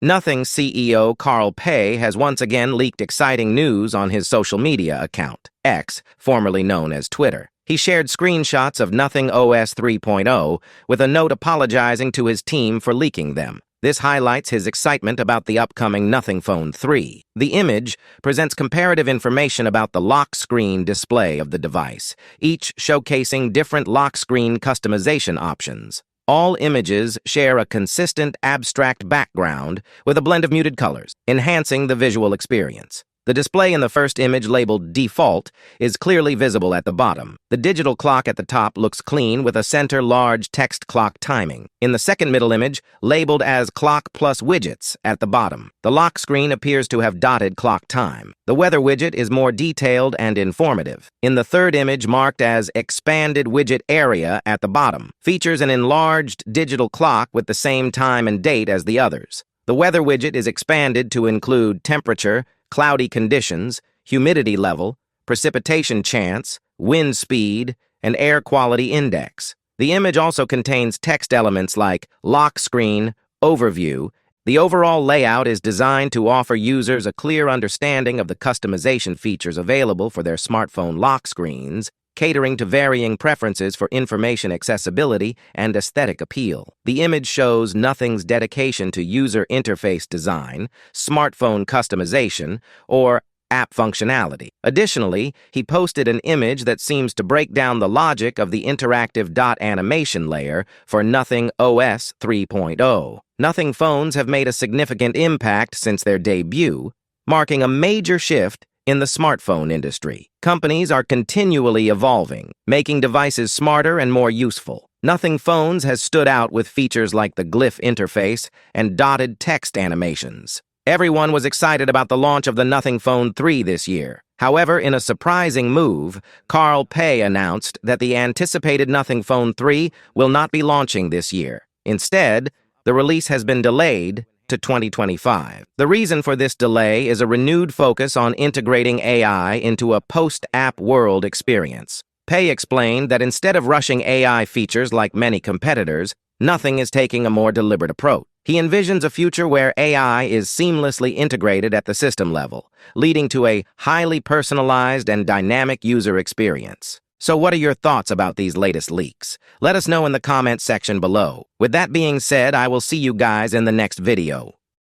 Nothing CEO Carl Pei has once again leaked exciting news on his social media account, X, formerly known as Twitter. He shared screenshots of Nothing OS 3.0 with a note apologizing to his team for leaking them. This highlights his excitement about the upcoming Nothing Phone 3. The image presents comparative information about the lock screen display of the device, each showcasing different lock screen customization options. All images share a consistent abstract background with a blend of muted colors, enhancing the visual experience. The display in the first image, labeled Default, is clearly visible at the bottom. The digital clock at the top looks clean with a center large text clock timing. In the second middle image, labeled as Clock plus Widgets at the bottom, the lock screen appears to have dotted clock time. The weather widget is more detailed and informative. In the third image, marked as Expanded Widget Area at the bottom, features an enlarged digital clock with the same time and date as the others. The weather widget is expanded to include temperature, cloudy conditions, humidity level, precipitation chance, wind speed, and air quality index. The image also contains text elements like lock screen, overview. The overall layout is designed to offer users a clear understanding of the customization features available for their smartphone lock screens, catering to varying preferences for information accessibility and aesthetic appeal. The image shows Nothing's dedication to user interface design, smartphone customization, or app functionality. Additionally, he posted an image that seems to break down the logic of the interactive dot animation layer for Nothing OS 3.0. Nothing phones have made a significant impact since their debut, marking a major shift in the smartphone industry. Companies are continually evolving, making devices smarter and more useful. Nothing Phones has stood out with features like the glyph interface and dotted text animations. Everyone was excited about the launch of the Nothing Phone 3 this year. However, in a surprising move, Carl Pei announced that the anticipated Nothing Phone 3 will not be launching this year. Instead, the release has been delayed to 2025. The reason for this delay is a renewed focus on integrating AI into a post-app world experience. Pei explained that instead of rushing AI features like many competitors, Nothing is taking a more deliberate approach. He envisions a future where AI is seamlessly integrated at the system level, leading to a highly personalized and dynamic user experience. So what are your thoughts about these latest leaks? Let us know in the comments section below. With that being said, I will see you guys in the next video.